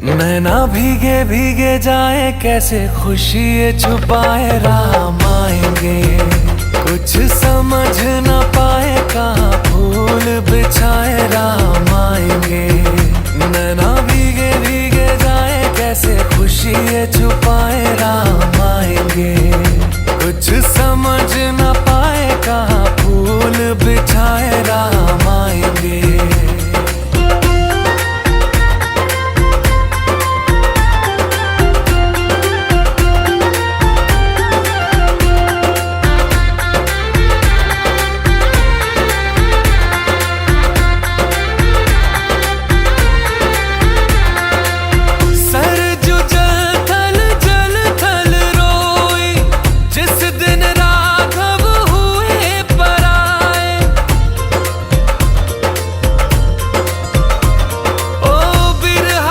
नैना भीगे भीगे जाए, कैसे खुशी ये छुपाए, राम आएंगे। कुछ समझ न पाए, कहाँ फूल बिछाए, राम आएंगे। नैना भीगे भीगे जाए, कैसे खुशी ये छुपाए, राम आएंगे। कुछ समझ न पाए, कहाँ फूल बिछाए, राम